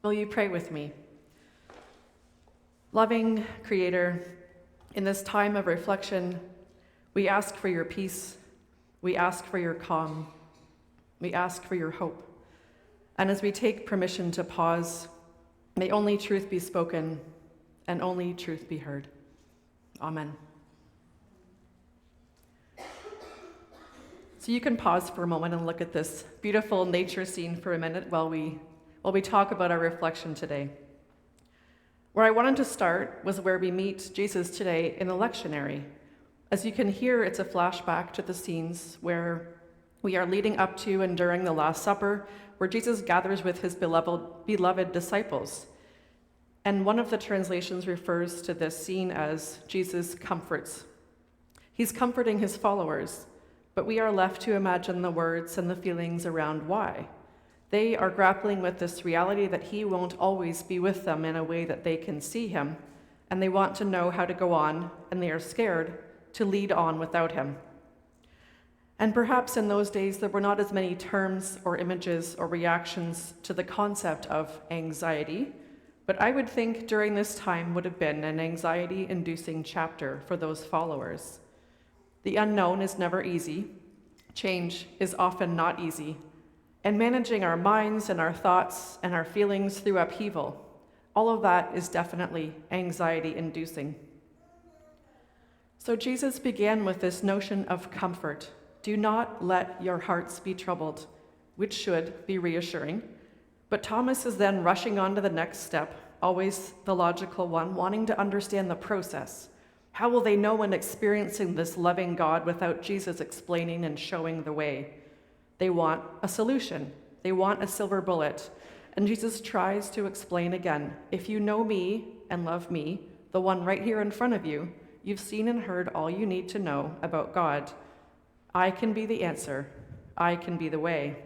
Will you pray with me? Loving Creator, in this time of reflection, we ask for your peace, we ask for your calm, we ask for your hope. And as we take permission to pause, may only truth be spoken and only truth be heard. Amen. So you can pause for a moment and look at this beautiful nature scene for a minute while we talk about our reflection today. Where I wanted to start was where we meet Jesus today in the lectionary. As you can hear, it's a flashback to the scenes where we are leading up to and during the Last Supper, where Jesus gathers with his beloved disciples. And one of the translations refers to this scene as Jesus comforts. He's comforting his followers, but we are left to imagine the words and the feelings around why. They are grappling with this reality that he won't always be with them in a way that they can see him, and they want to know how to go on, and they are scared to lead on without him. And perhaps in those days there were not as many terms or images or reactions to the concept of anxiety, but I would think during this time would have been an anxiety-inducing chapter for those followers. The unknown is never easy. Change is often not easy. And managing our minds and our thoughts and our feelings through upheaval, all of that is definitely anxiety-inducing. So Jesus began with this notion of comfort. Do not let your hearts be troubled, which should be reassuring. But Thomas is then rushing on to the next step, always the logical one, wanting to understand the process. How will they know when experiencing this loving God without Jesus explaining and showing the way? They want a solution. They want a silver bullet. And Jesus tries to explain again. If you know me and love me, the one right here in front of you, you've seen and heard all you need to know about God. I can be the answer. I can be the way.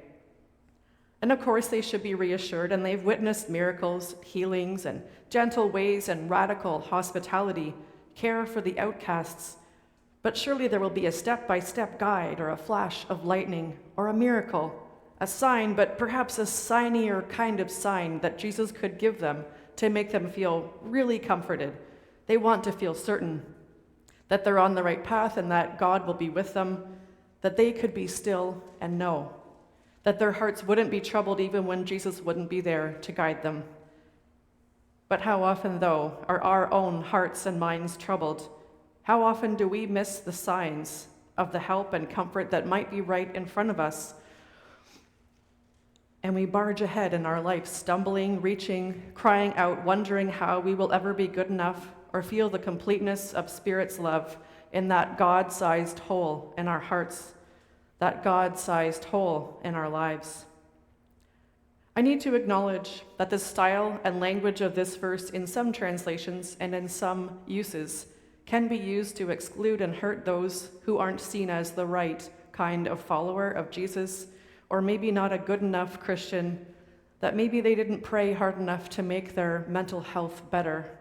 And of course, they should be reassured, and they've witnessed miracles, healings, and gentle ways and radical hospitality, care for the outcasts. But surely there will be a step-by-step guide or a flash of lightning or a miracle, a sign, but perhaps a signier kind of sign that Jesus could give them to make them feel really comforted. They want to feel certain that they're on the right path and that God will be with them, that they could be still and know, that their hearts wouldn't be troubled even when Jesus wouldn't be there to guide them. But how often, though, are our own hearts and minds troubled? How often do we miss the signs of the help and comfort that might be right in front of us? And we barge ahead in our life, stumbling, reaching, crying out, wondering how we will ever be good enough or feel the completeness of Spirit's love in that God-sized hole in our hearts, that God-sized hole in our lives. I need to acknowledge that the style and language of this verse in some translations and in some uses can be used to exclude and hurt those who aren't seen as the right kind of follower of Jesus, or maybe not a good enough Christian, that maybe they didn't pray hard enough to make their mental health better.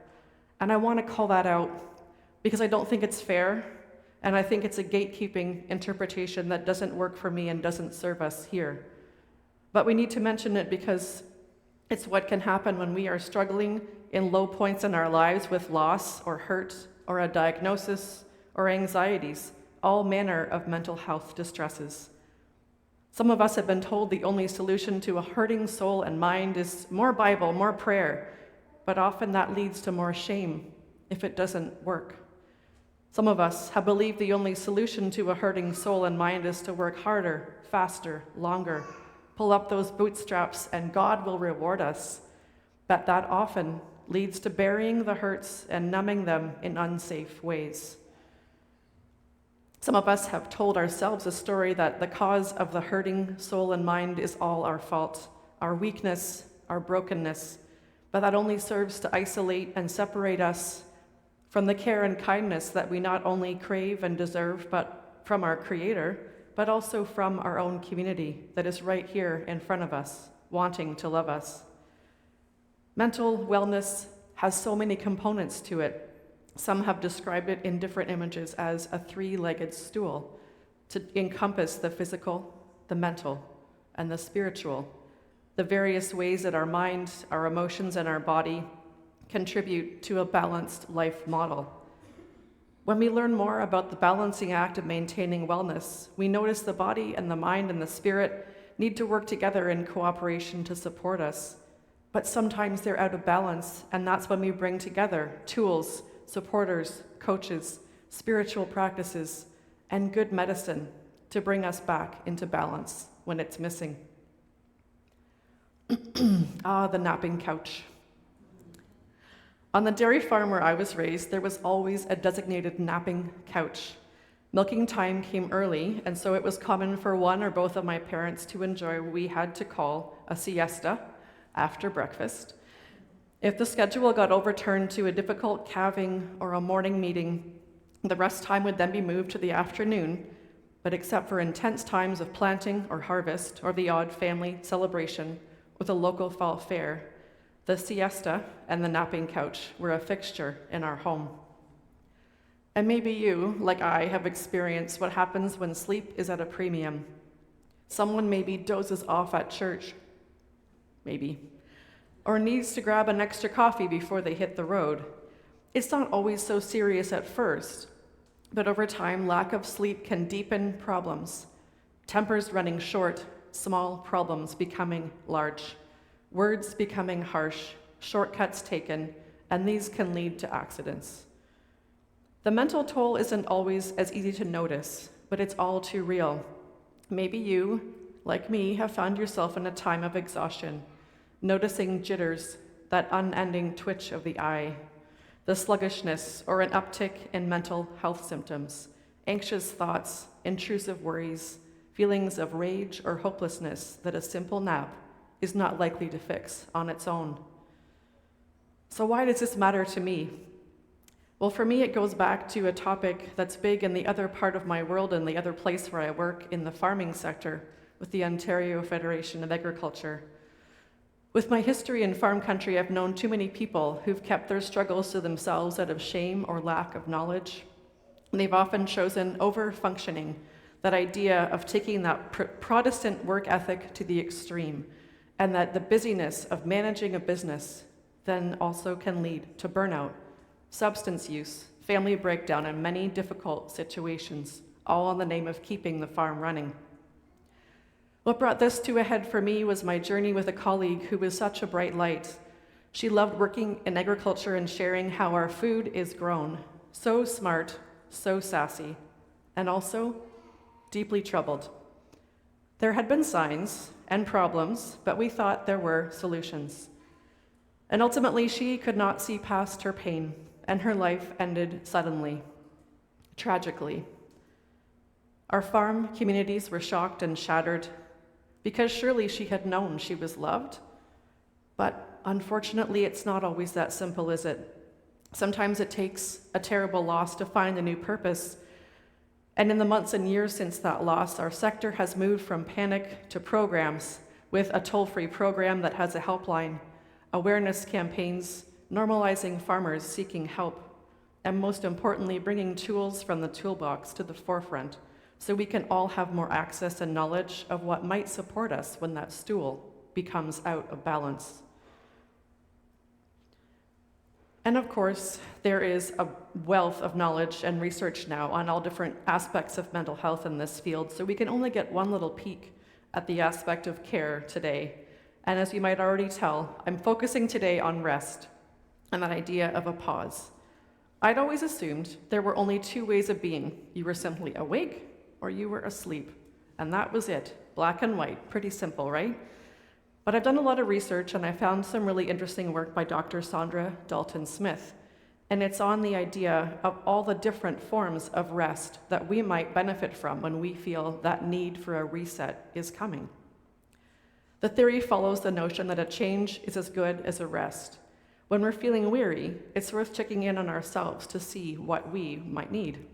And I want to call that out because I don't think it's fair, and I think it's a gatekeeping interpretation that doesn't work for me and doesn't serve us here. But we need to mention it because it's what can happen when we are struggling in low points in our lives with loss or hurt or a diagnosis or anxieties, all manner of mental health distresses. Some of us have been told the only solution to a hurting soul and mind is more Bible, more prayer, but often that leads to more shame if it doesn't work. Some of us have believed the only solution to a hurting soul and mind is to work harder, faster, longer, pull up those bootstraps, and God will reward us. But that often leads to burying the hurts and numbing them in unsafe ways. Some of us have told ourselves a story that the cause of the hurting soul and mind is all our fault, our weakness, our brokenness, but that only serves to isolate and separate us from the care and kindness that we not only crave and deserve, but from our Creator, but also from our own community that is right here in front of us, wanting to love us. Mental wellness has so many components to it. Some have described it in different images as a three-legged stool to encompass the physical, the mental, and the spiritual. the various ways that our mind, our emotions, and our body contribute to a balanced life model. When we learn more about the balancing act of maintaining wellness, we notice the body and the mind and the spirit need to work together in cooperation to support us. But sometimes they're out of balance, and that's when we bring together tools, supporters, coaches, spiritual practices, and good medicine to bring us back into balance when it's missing. The napping couch. On the dairy farm where I was raised, there was always a designated napping couch. Milking time came early, and so it was common for one or both of my parents to enjoy what we had to call a siesta after breakfast. If the schedule got overturned to a difficult calving or a morning meeting, the rest time would then be moved to the afternoon, but except for intense times of planting or harvest or the odd family celebration with a local fall fair, the siesta and the napping couch were a fixture in our home. And maybe you, like I, have experienced what happens when sleep is at a premium. Someone maybe dozes off at church, maybe, or needs to grab an extra coffee before they hit the road. It's not always so serious at first, but over time, lack of sleep can deepen problems. Tempers running short, small problems becoming large, words becoming harsh, shortcuts taken, and these can lead to accidents. The mental toll isn't always as easy to notice, but it's all too real. Maybe you, like me, have found yourself in a time of exhaustion, noticing jitters, that unending twitch of the eye, the sluggishness or an uptick in mental health symptoms, anxious thoughts, intrusive worries, feelings of rage or hopelessness that a simple nap is not likely to fix on its own. So why does this matter to me? Well, for me, it goes back to a topic that's big in the other part of my world and the other place where I work in the farming sector with the Ontario Federation of Agriculture. With my history in farm country, I've known too many people who've kept their struggles to themselves out of shame or lack of knowledge. And they've often chosen over-functioning, that idea of taking that Protestant work ethic to the extreme, and that the busyness of managing a business then also can lead to burnout, substance use, family breakdown, and many difficult situations, all in the name of keeping the farm running. What brought this to a head for me was my journey with a colleague who was such a bright light. She loved working in agriculture and sharing how our food is grown. So smart, so sassy, and also deeply troubled. There had been signs and problems, but we thought there were solutions. And ultimately, she could not see past her pain, and her life ended suddenly, tragically. Our farm communities were shocked and shattered, because surely she had known she was loved. But unfortunately, it's not always that simple, is it? Sometimes it takes a terrible loss to find a new purpose. And in the months and years since that loss, our sector has moved from panic to programs, with a toll-free program that has a helpline, awareness campaigns, normalizing farmers seeking help, and most importantly, bringing tools from the toolbox to the forefront, so we can all have more access and knowledge of what might support us when that stool becomes out of balance. And of course, there is a wealth of knowledge and research now on all different aspects of mental health in this field, so we can only get one little peek at the aspect of care today. And as you might already tell, I'm focusing today on rest and that idea of a pause. I'd always assumed there were only two ways of being. You were simply awake or you were asleep. And that was it, black and white, pretty simple, right? But I've done a lot of research and I found some really interesting work by Dr. Sandra Dalton-Smith. And it's on the idea of all the different forms of rest that we might benefit from when we feel that need for a reset is coming. The theory follows the notion that a change is as good as a rest. When we're feeling weary, it's worth checking in on ourselves to see what we might need.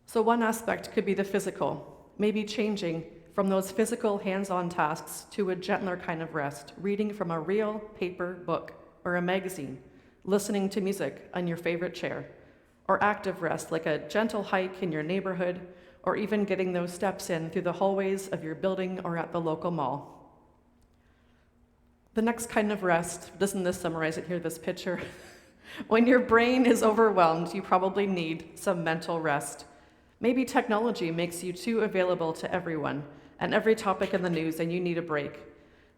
So one aspect could be the physical, maybe changing from those physical hands-on tasks to a gentler kind of rest, reading from a real paper book or a magazine, listening to music on your favorite chair, or active rest like a gentle hike in your neighborhood, or even getting those steps in through the hallways of your building or at the local mall. The next kind of rest, doesn't this summarize it here, this picture? When your brain is overwhelmed, you probably need some mental rest. Maybe technology makes you too available to everyone and every topic in the news, and you need a break.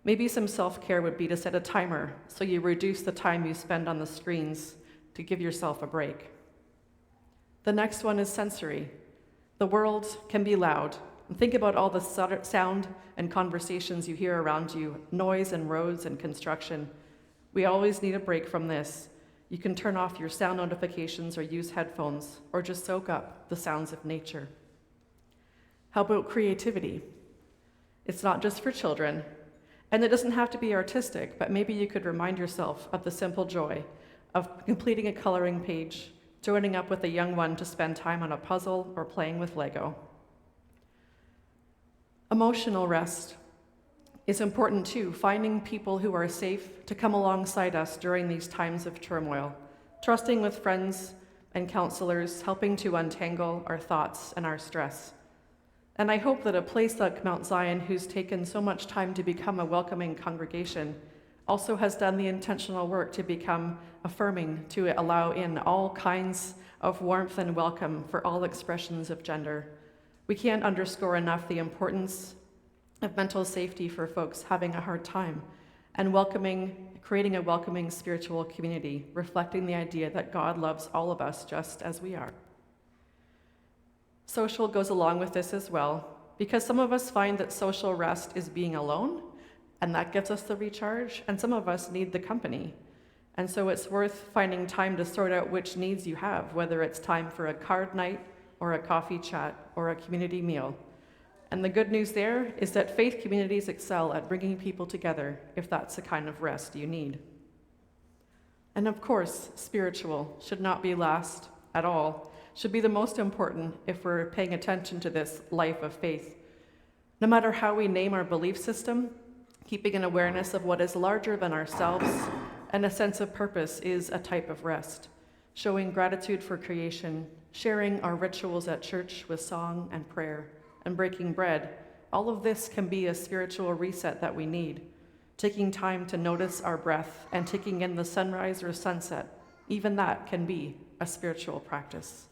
Maybe some self-care would be to set a timer so you reduce the time you spend on the screens to give yourself a break. The next one is sensory. The world can be loud. And think about all the sound and conversations you hear around you, noise and roads and construction. We always need a break from this. You can turn off your sound notifications or use headphones, or just soak up the sounds of nature. How about creativity? It's not just for children, and it doesn't have to be artistic, but maybe you could remind yourself of the simple joy of completing a coloring page, joining up with a young one to spend time on a puzzle or playing with Lego. Emotional rest is important too, finding people who are safe to come alongside us during these times of turmoil, trusting with friends and counselors, helping to untangle our thoughts and our stress. And I hope that a place like Mount Zion, who's taken so much time to become a welcoming congregation, also has done the intentional work to become affirming, to allow in all kinds of warmth and welcome for all expressions of gender. We can't underscore enough the importance of mental safety for folks having a hard time, and creating a welcoming spiritual community, reflecting the idea that God loves all of us just as we are. Social goes along with this as well, because some of us find that social rest is being alone, and that gives us the recharge, and some of us need the company. And so it's worth finding time to sort out which needs you have, whether it's time for a card night, or a coffee chat, or a community meal. And the good news there is that faith communities excel at bringing people together if that's the kind of rest you need. And of course, spiritual should not be last at all, should be the most important if we're paying attention to this life of faith. No matter how we name our belief system, keeping an awareness of what is larger than ourselves and a sense of purpose is a type of rest. Showing gratitude for creation, sharing our rituals at church with song and prayer, and breaking bread, all of this can be a spiritual reset that we need. Taking time to notice our breath and taking in the sunrise or sunset, even that can be a spiritual practice.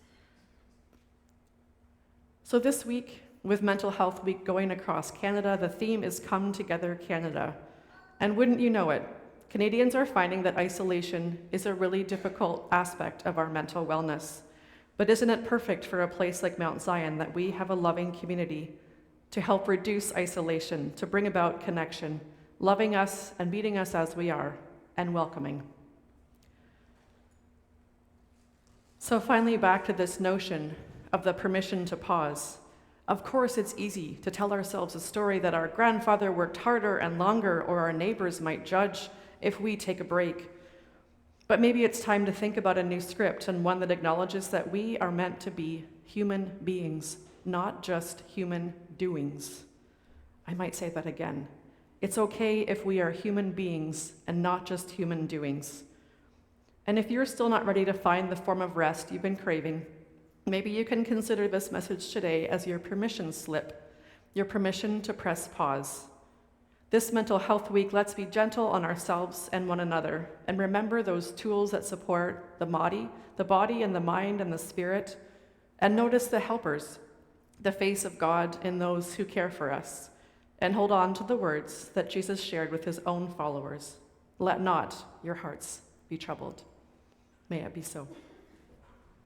So this week, with Mental Health Week going across Canada, the theme is Come Together Canada. And wouldn't you know it, Canadians are finding that isolation is a really difficult aspect of our mental wellness. But isn't it perfect for a place like Mount Zion that we have a loving community to help reduce isolation, to bring about connection, loving us and meeting us as we are, and welcoming? So finally, back to this notion of the permission to pause. Of course, it's easy to tell ourselves a story that our grandfather worked harder and longer, or our neighbors might judge if we take a break. But maybe it's time to think about a new script, and one that acknowledges that we are meant to be human beings, not just human doings. I might say that again. It's okay if we are human beings and not just human doings. And if you're still not ready to find the form of rest you've been craving, maybe you can consider this message today as your permission slip, your permission to press pause. This Mental Health Week, let's be gentle on ourselves and one another, and remember those tools that support the body and the mind and the spirit, and notice the helpers, the face of God in those who care for us, and hold on to the words that Jesus shared with his own followers. Let not your hearts be troubled. May it be so.